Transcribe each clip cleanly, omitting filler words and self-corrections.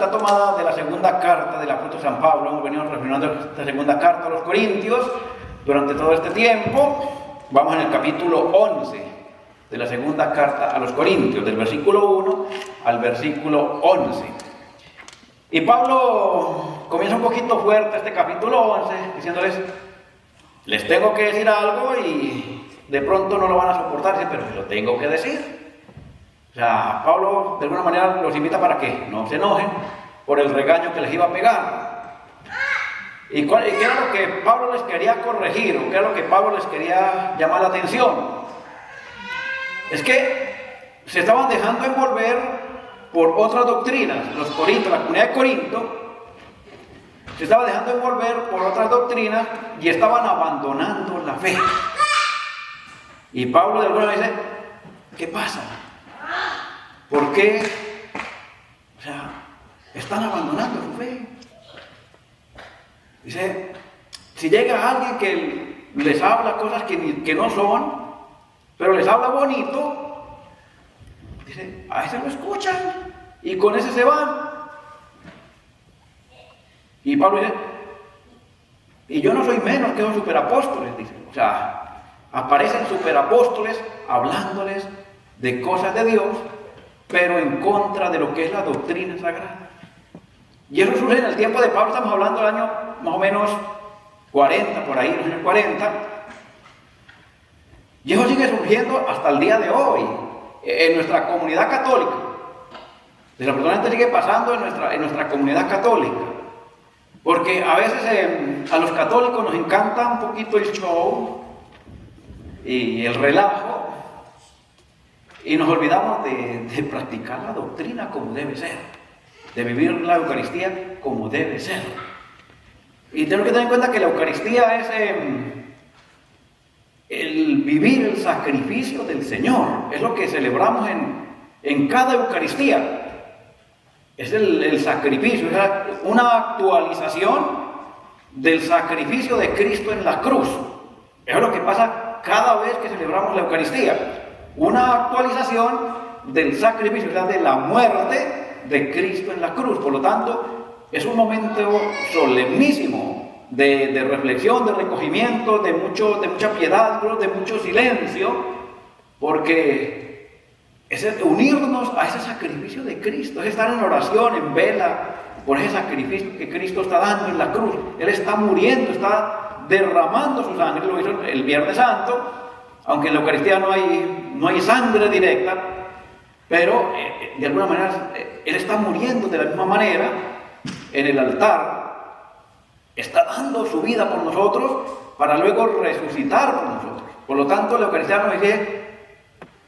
está tomada de la segunda carta del apóstol San Pablo. Hemos venido reflexionando esta segunda carta a los Corintios durante todo este tiempo. Vamos en el capítulo 11 de la segunda carta a los Corintios, del versículo 1 al versículo 11. Y Pablo comienza un poquito fuerte este capítulo 11, diciéndoles, les tengo que decir algo y de pronto no lo van a soportar, pero lo tengo que decir. O sea, Pablo de alguna manera los invita para que no se enojen por el regaño que les iba a pegar. ¿Y qué era lo que Pablo les quería corregir? ¿O qué era lo que Pablo les quería llamar la atención? Es que se estaban dejando envolver por otras doctrinas. Los corintios, la comunidad de Corinto, se estaba dejando envolver por otras doctrinas y estaban abandonando la fe. Y Pablo de alguna manera dice, ¿qué pasa? ¿Por qué? O sea, están abandonando su fe. Dice, si llega alguien que les habla cosas que no son, pero les habla bonito, dice, a ese lo escuchan y con ese se van. Y Pablo dice, y yo no soy menos que los superapóstoles, dice. O sea, aparecen superapóstoles hablándoles de cosas de Dios, pero en contra de lo que es la doctrina sagrada. Y eso surge en el tiempo de Pablo, estamos hablando del año más o menos 40, por ahí, los años 40. Y eso sigue surgiendo hasta el día de hoy, en nuestra comunidad católica. Desafortunadamente sigue pasando en nuestra comunidad católica. Porque a veces a los católicos nos encanta un poquito el show y el relajo. Y nos olvidamos de practicar la doctrina como debe ser, de vivir la Eucaristía como debe ser. Y tenemos que tener en cuenta que la Eucaristía es el vivir el sacrificio del Señor. Es lo que celebramos en cada Eucaristía. Es el sacrificio, es una actualización del sacrificio de Cristo en la cruz. Es lo que pasa cada vez que celebramos la Eucaristía. Una actualización del sacrificio, o sea, de la muerte de Cristo en la cruz. Por lo tanto, es un momento solemnísimo de reflexión, de recogimiento, de mucha piedad, de mucho silencio, porque es unirnos a ese sacrificio de Cristo, es estar en oración, en vela, por ese sacrificio que Cristo está dando en la cruz. Él está muriendo, está derramando su sangre, lo hizo el Viernes Santo. Aunque en la Eucaristía no hay sangre directa, pero de alguna manera Él está muriendo de la misma manera en el altar, está dando su vida por nosotros para luego resucitar por nosotros. Por lo tanto, la Eucaristía nos dice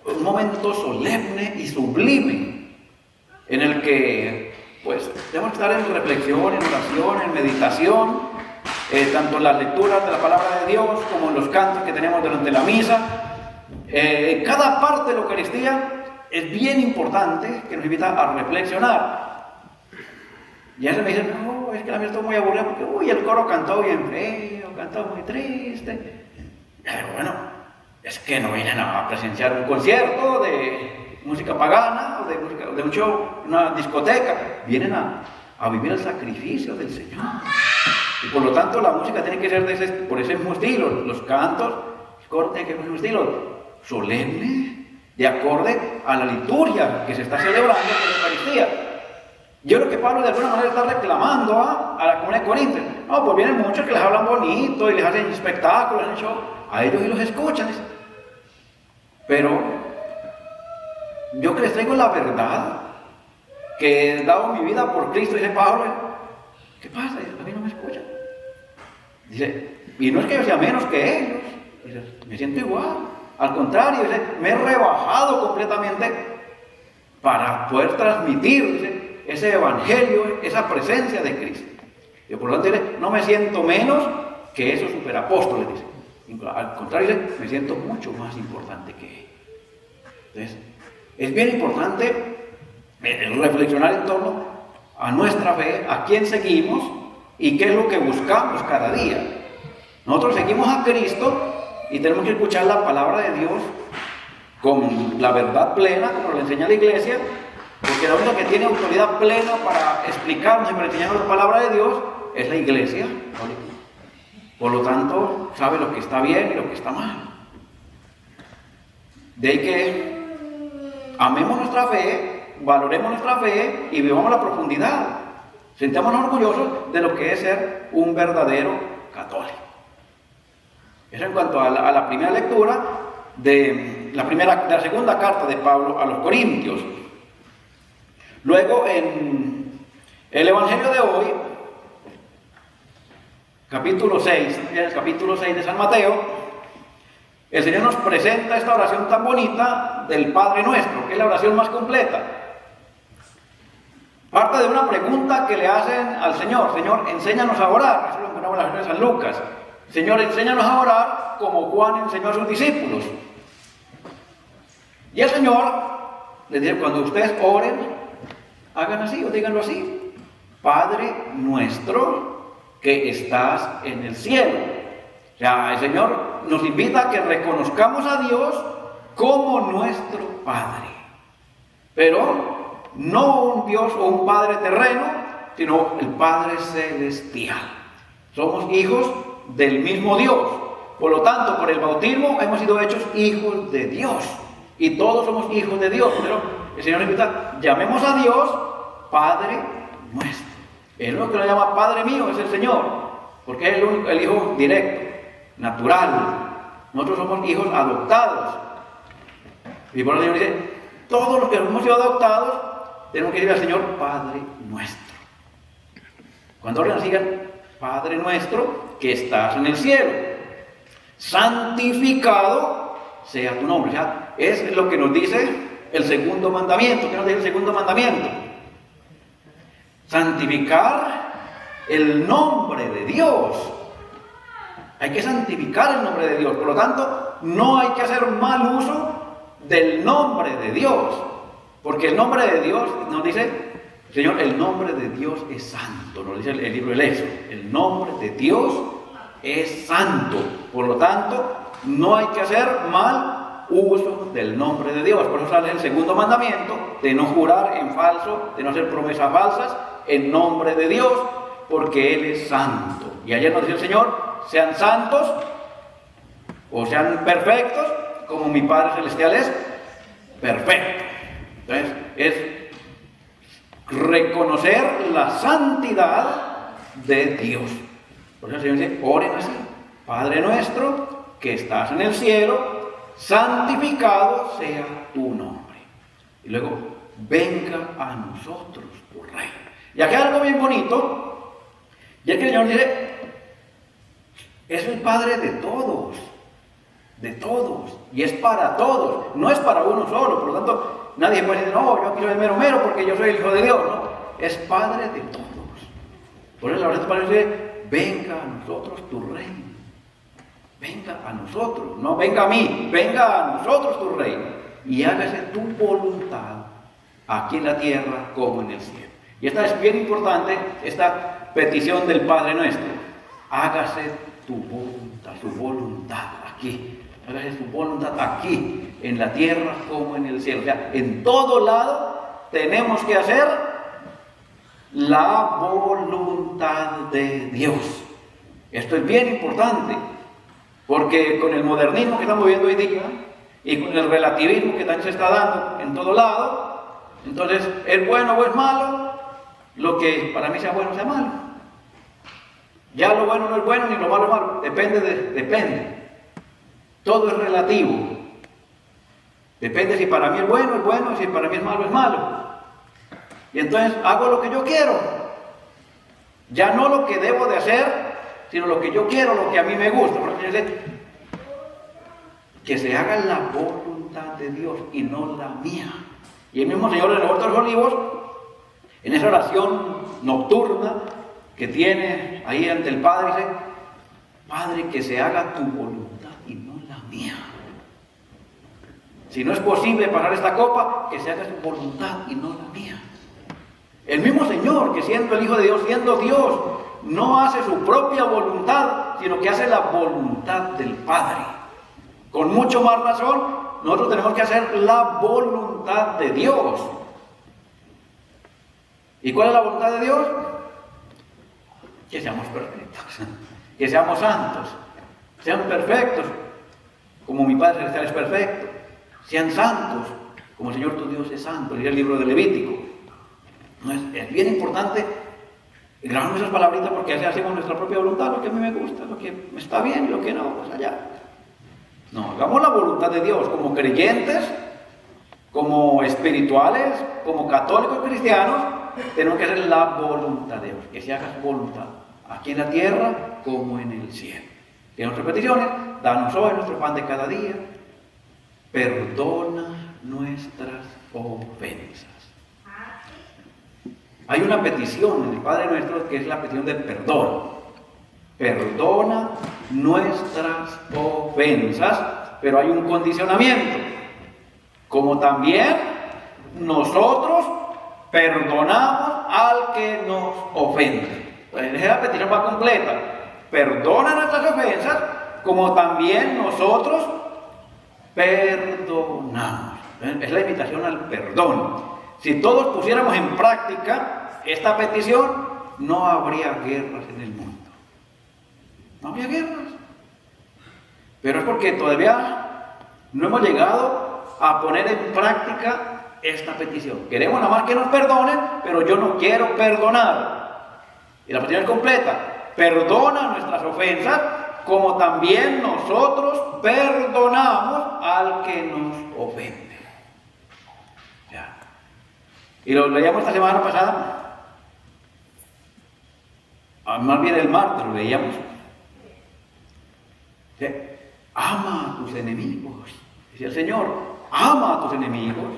un momento solemne y sublime en el que pues debemos estar en reflexión, en oración, en meditación, tanto en las lecturas de la palabra de Dios como en los cantos que tenemos durante la misa. Cada parte de la Eucaristía es bien importante, que nos invita a reflexionar. Y a veces me dicen, no, es que la misa está muy aburrida porque el coro cantó bien feo, cantó muy triste. Pero bueno, es que no vienen a presenciar un concierto de música pagana o de un show, una discoteca. Vienen a vivir el sacrificio del Señor. Y por lo tanto la música tiene que ser por ese mismo estilo, los cantos, el coro tiene que ser por ese mismo estilo, solemne, de acorde a la liturgia que se está celebrando con la Eucaristía. Yo creo que Pablo de alguna manera está reclamando a la comunidad de Corinto. No, pues vienen muchos que les hablan bonito y les hacen espectáculos, hacen show, a ellos y los escuchan. Pero yo que les traigo la verdad, que he dado mi vida por Cristo, dice Pablo, ¿qué pasa? A mí no me escuchan. Dice, y no es que yo sea menos que ellos, dice, me siento igual. Al contrario, dice, me he rebajado completamente para poder transmitir, dice, ese evangelio, esa presencia de Cristo. Y por lo tanto, dice, no me siento menos que esos superapóstoles, dice. Al contrario, dice, me siento mucho más importante que ellos. Entonces, es bien importante reflexionar en torno a nuestra fe, a quién seguimos y qué es lo que buscamos cada día. Nosotros seguimos a Cristo y tenemos que escuchar la palabra de Dios con la verdad plena, como lo enseña la Iglesia, Porque la única que tiene autoridad plena para explicarnos y para enseñarnos la palabra de Dios es la iglesia. Por lo tanto, sabe lo que está bien y lo que está mal. De ahí que amemos nuestra fe, valoremos nuestra fe y vivamos la profundidad. Sentémonos orgullosos de lo que es ser un verdadero católico. Eso en cuanto a la primera lectura de la segunda carta de Pablo a los Corintios. Luego, en el Evangelio de hoy, capítulo 6, el capítulo 6 de San Mateo, el Señor nos presenta esta oración tan bonita del Padre Nuestro, que es la oración más completa. Parte de una pregunta que le hacen al Señor: Señor, enséñanos a orar. Eso lo encontramos en la Biblia de San Lucas. Señor, enséñanos a orar como Juan enseñó a sus discípulos. Y el Señor les dice: cuando ustedes oren, hagan así o díganlo así: Padre nuestro que estás en el cielo. O sea, el Señor nos invita a que reconozcamos a Dios como nuestro Padre. Pero no un Dios o un Padre terreno, sino el Padre celestial. Somos hijos del mismo Dios. Por lo tanto, por el bautismo hemos sido hechos hijos de Dios. Y todos somos hijos de Dios. Pero el Señor nos invita: llamemos a Dios Padre nuestro. El único que lo llama Padre mío es el Señor, porque es el Hijo directo, natural. Nosotros somos hijos adoptados. Y por eso el Señor dice: todos los que hemos sido adoptados tenemos que decir al Señor Padre nuestro. Cuando oren, sigan: Padre nuestro que estás en el cielo, santificado sea tu nombre. O sea, es lo que nos dice el segundo mandamiento. ¿Qué nos dice el segundo mandamiento? Santificar el nombre de Dios. Hay que santificar el nombre de Dios. Por lo tanto, no hay que hacer mal uso del nombre de Dios. Porque el nombre de Dios nos dice: Señor, el nombre de Dios es santo. Nos dice el libro del Éxodo: el nombre de Dios es santo. Por lo tanto, no hay que hacer mal uso del nombre de Dios. Por eso sale el segundo mandamiento de no jurar en falso, de no hacer promesas falsas en nombre de Dios, porque Él es santo. Y ayer nos dice el Señor: sean santos o sean perfectos como mi Padre Celestial es perfecto. Entonces es reconocer la santidad de Dios. Por eso el Señor dice: oren así: Padre nuestro que estás en el cielo, santificado sea tu nombre. Y luego: venga a nosotros tu reino. Y aquí hay algo bien bonito, y es que el Señor dice: es el Padre de todos, y es para todos, no es para uno solo. Por lo tanto, nadie puede decir: no, yo aquí soy el mero mero porque yo soy el Hijo de Dios. No, es Padre de todos. Por eso la oración del Padre dice: venga a nosotros tu reino, venga a nosotros, no venga a mí, venga a nosotros tu reino, y hágase tu voluntad aquí en la tierra como en el cielo. Y esta es bien importante, esta petición del Padre nuestro: hágase tu voluntad, su voluntad aquí, hágase su voluntad aquí en la tierra como en el cielo. O sea, en todo lado tenemos que hacer la voluntad de Dios. Esto es bien importante, porque con el modernismo que estamos viviendo hoy día y con el relativismo que también se está dando en todo lado, entonces es bueno o es malo, lo que para mí sea bueno sea malo. Ya lo bueno no es bueno ni lo malo es malo, depende. Todo es relativo. Depende si para mí es bueno y si para mí es malo. Y entonces hago lo que yo quiero. Ya no lo que debo de hacer, sino lo que yo quiero, lo que a mí me gusta. Por eso dice que se haga la voluntad de Dios y no la mía. Y el mismo Señor en el Huerto de los Olivos, en esa oración nocturna que tiene ahí ante el Padre, dice: Padre, que se haga tu voluntad y no la mía. Si no es posible pasar esta copa, que se haga tu voluntad y no la mía. El mismo Señor, que siendo el Hijo de Dios, siendo Dios, no hace su propia voluntad, sino que hace la voluntad del Padre. Con mucho más razón, nosotros tenemos que hacer la voluntad de Dios. ¿Y cuál es la voluntad de Dios? Que seamos perfectos, que seamos santos, sean perfectos, como mi Padre Celestial es perfecto, sean santos, como el Señor tu Dios es santo, dice el libro de Levítico. Es bien importante grabamos esas palabritas porque así hacemos nuestra propia voluntad, lo que a mí me gusta, lo que me está bien y lo que no, pues allá. No, hagamos la voluntad de Dios como creyentes, como espirituales, como católicos cristianos, tenemos que hacer la voluntad de Dios, que se haga su voluntad, aquí en la tierra como en el cielo. Y en nuestras peticiones, danos hoy nuestro pan de cada día, perdona nuestras ofensas. Hay una petición en el Padre Nuestro que es la petición de perdón. Perdona nuestras ofensas, pero hay un condicionamiento. Como también nosotros perdonamos al que nos ofende. Entonces, esa petición va completa. Perdona nuestras ofensas, como también nosotros perdonamos. Es la invitación al perdón. Si todos pusiéramos en práctica esta petición, no habría guerras en el mundo. No habría guerras. Pero es porque todavía no hemos llegado a poner en práctica esta petición. Queremos nada más que nos perdonen, pero yo no quiero perdonar. Y la petición es completa. Perdona nuestras ofensas, como también nosotros perdonamos al que nos ofende. Ya. Y lo leíamos esta semana pasada, más bien el martes lo leíamos. ¿Sí? Ama a tus enemigos, decía el Señor, ama a tus enemigos,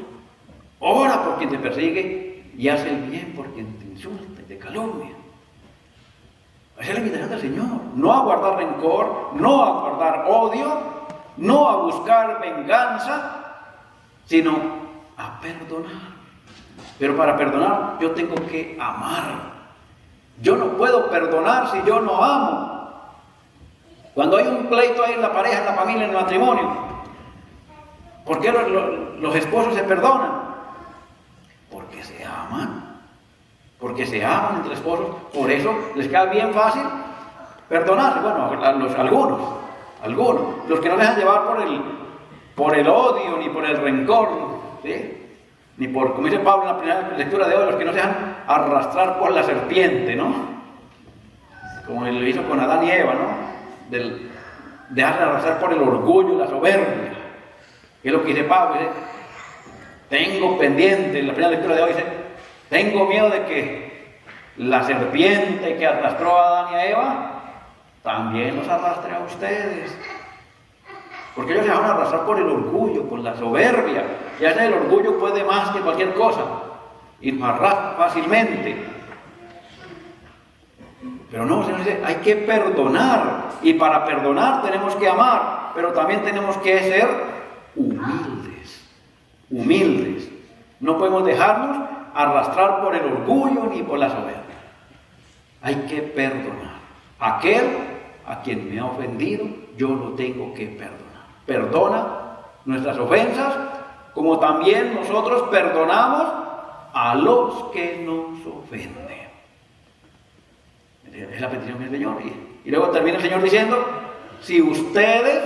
ora por quien te persigue y haz el bien por quien te insulta y te calumnia. Esa es la invitación del Señor, no a guardar rencor, no a guardar odio, no a buscar venganza, sino a perdonar. Pero para perdonar yo tengo que amar. Yo no puedo perdonar si yo no amo. Cuando hay un pleito ahí en la pareja, en la familia, en el matrimonio, ¿por qué los esposos se perdonan? Porque se aman. Porque se aman entre esposos. Por eso les queda bien fácil perdonarse. Bueno, algunos. Los que no dejan llevar por el odio ni por el rencor, ¿sí? Ni por, como dice Pablo en la primera lectura de hoy, los que no se dejan arrastrar por la serpiente, ¿no? Como lo hizo con Adán y Eva, ¿no? Dejarse arrastrar por el orgullo, la soberbia. Que es lo que dice Pablo, dice, tengo pendiente, en la primera lectura de hoy dice, tengo miedo de que la serpiente que arrastró a Adán y a Eva también los arrastre a ustedes. Porque ellos se van a arrastrar por el orgullo, por la soberbia. Ya el orgullo puede más que cualquier cosa. Y nos arrastra fácilmente. Pero no, el Señor dice, hay que perdonar. Y para perdonar tenemos que amar. Pero también tenemos que ser humildes. Humildes. No podemos dejarnos arrastrar por el orgullo ni por la soberbia. Hay que perdonar. Aquel a quien me ha ofendido, yo lo tengo que perdonar. Perdona nuestras ofensas, como también nosotros perdonamos a los que nos ofenden. Es la petición del Señor. Y luego termina el Señor diciendo, si ustedes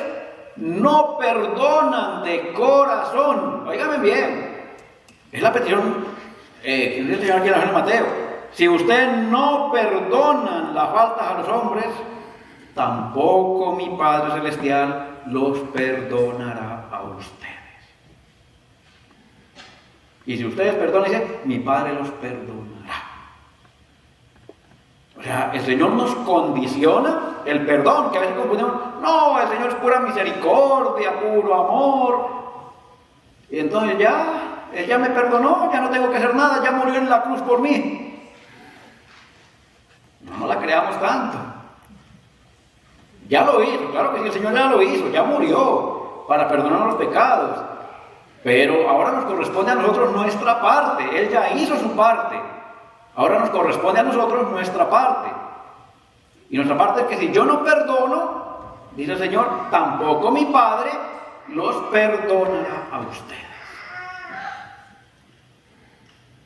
no perdonan de corazón, óigame bien, es la petición que dice el Señor aquí en el Evangelio de Mateo. Si ustedes no perdonan las faltas a los hombres, tampoco mi Padre Celestial los perdonará a ustedes. Y si ustedes perdonan, dice, mi Padre los perdonará. O sea, el Señor nos condiciona el perdón, que a veces confundimos, no, el Señor es pura misericordia, puro amor. Y entonces Él ya me perdonó, ya no tengo que hacer nada, ya murió en la cruz por mí. No la creamos tanto. Ya lo hizo, claro que sí, el Señor ya lo hizo, ya murió para perdonar los pecados. Pero ahora nos corresponde a nosotros nuestra parte, Él ya hizo su parte. Ahora nos corresponde a nosotros nuestra parte. Y nuestra parte es que si yo no perdono, dice el Señor, tampoco mi Padre los perdonará a ustedes.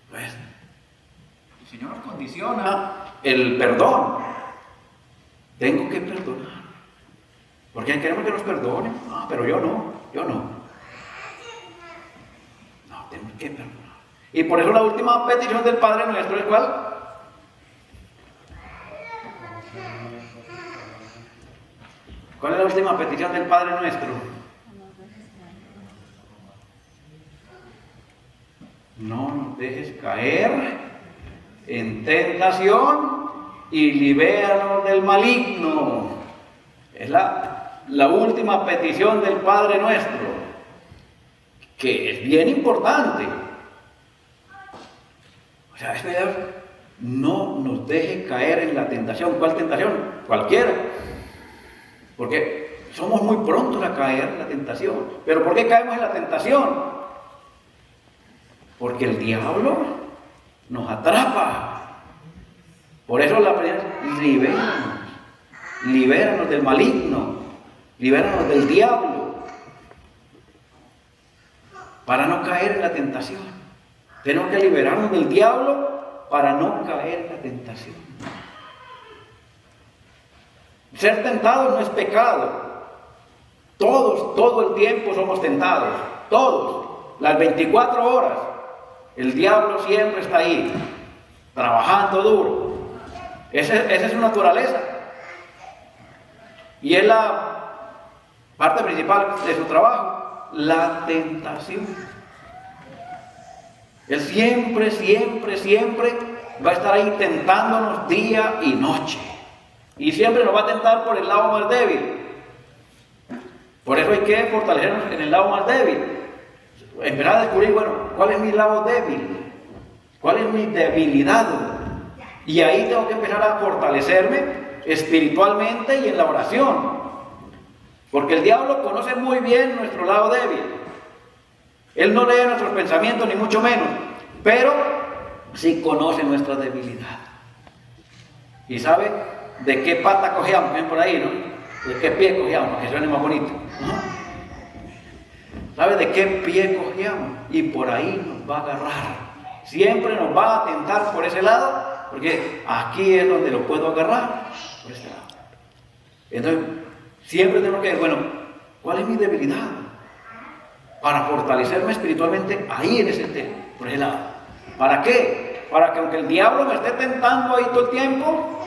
Pues, condiciona el perdón. Tengo que perdonar. Porque queremos que nos perdonen. No, pero yo no. No, tenemos que perdonar. Y por eso la última petición del Padre Nuestro es ¿cuál? ¿Cuál es la última petición del Padre Nuestro? No nos dejes caer en tentación y libéranos del maligno. Es la última petición del Padre Nuestro, que es bien importante. O sea, es verdad, no nos deje caer en la tentación. ¿Cuál tentación? Cualquiera. Porque somos muy prontos a caer en la tentación. ¿Pero por qué caemos en la tentación? Porque el diablo nos atrapa. Por eso la primera es libéranos del maligno, libéranos del diablo, para no caer en la tentación. Tenemos que liberarnos del diablo para no caer en la tentación. Ser tentados no es pecado. Todos, todo el tiempo somos tentados. Todos, las 24 horas. El diablo siempre está ahí, trabajando duro. Esa es su naturaleza. Y es la parte principal de su trabajo, la tentación. Él siempre va a estar ahí tentándonos día y noche. Y siempre nos va a tentar por el lado más débil. Por eso hay que fortalecernos en el lado más débil. Empezar a descubrir, bueno, ¿cuál es mi lado débil? ¿Cuál es mi debilidad? Y ahí tengo que empezar a fortalecerme espiritualmente y en la oración. Porque el diablo conoce muy bien nuestro lado débil. Él no lee nuestros pensamientos, ni mucho menos, pero sí conoce nuestra debilidad. Y sabe de qué pata cojeamos, ven por ahí, ¿no? De qué pie cojeamos, para que suene más bonito, ¿no? ¿Sabe de qué pie cojeamos? Y por ahí nos va a agarrar. Siempre nos va a tentar por ese lado, porque aquí es donde lo puedo agarrar, por ese lado. Entonces, siempre tenemos que ver, bueno, ¿cuál es mi debilidad? Para fortalecerme espiritualmente ahí en ese tema, por ese lado. ¿Para qué? Para que aunque el diablo me esté tentando ahí todo el tiempo,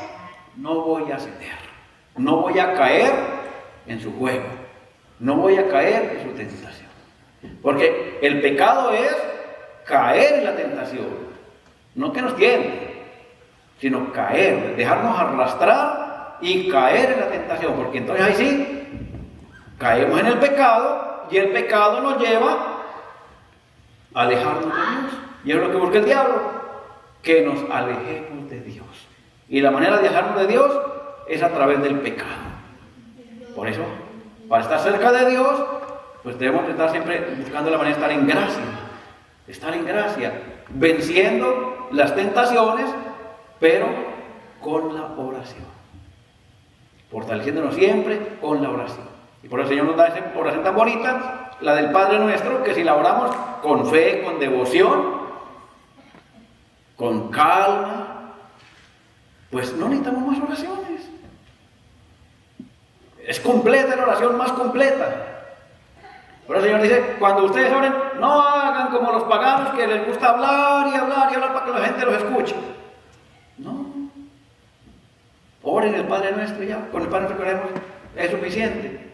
no voy a ceder. No voy a caer en su juego. No voy a caer en su tentación. Porque el pecado es caer en la tentación. No que nos tiente, sino caer, dejarnos arrastrar y caer en la tentación. Porque entonces ahí sí, caemos en el pecado y el pecado nos lleva a alejarnos de Dios. Y es lo que busca el diablo, que nos alejemos de Dios. Y la manera de alejarnos de Dios es a través del pecado. Por eso, para estar cerca de Dios, pues debemos estar siempre buscando la manera de estar en gracia. Estar en gracia, venciendo las tentaciones, pero con la oración. Fortaleciéndonos siempre con la oración. Y por eso el Señor nos da esa oración tan bonita, la del Padre Nuestro, que si la oramos con fe, con devoción, con calma, pues no necesitamos más oraciones. Es completa la oración, más completa. Por eso el Señor dice, cuando ustedes oren, no hagan como los paganos que les gusta hablar y hablar y hablar para que la gente los escuche. No. Oren el Padre Nuestro y ya, con el Padre Nuestro que oremos es suficiente.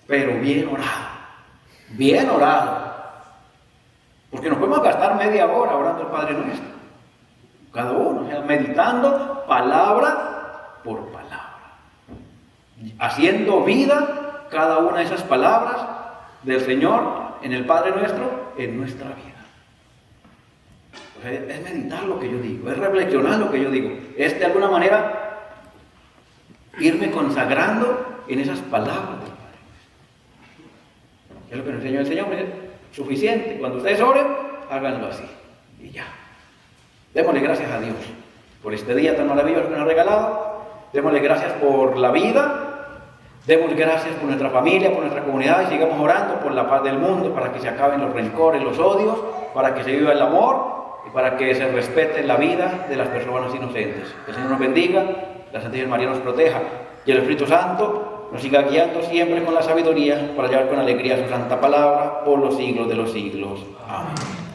Pero bien orado. Bien orado. Porque nos podemos gastar media hora orando el Padre Nuestro. Cada uno, o sea, meditando palabra por palabra. Haciendo vida cada una de esas palabras del Señor en el Padre Nuestro en nuestra vida. O sea, es meditar lo que yo digo, es reflexionar lo que yo digo, es de alguna manera irme consagrando en esas palabras del Padre. Es lo que nos enseñó el Señor, es suficiente. Cuando ustedes oren, háganlo así y ya. Démosle gracias a Dios por este día tan maravilloso que nos ha regalado. Démosle gracias por la vida. Démosle gracias por nuestra familia, por nuestra comunidad, y sigamos orando por la paz del mundo, para que se acaben los rencores, los odios, para que se viva el amor y para que se respete la vida de las personas inocentes. Que el Señor nos bendiga, la Santa Virgen María nos proteja y el Espíritu Santo nos siga guiando siempre con la sabiduría para llevar con alegría su santa palabra por los siglos de los siglos. Amén.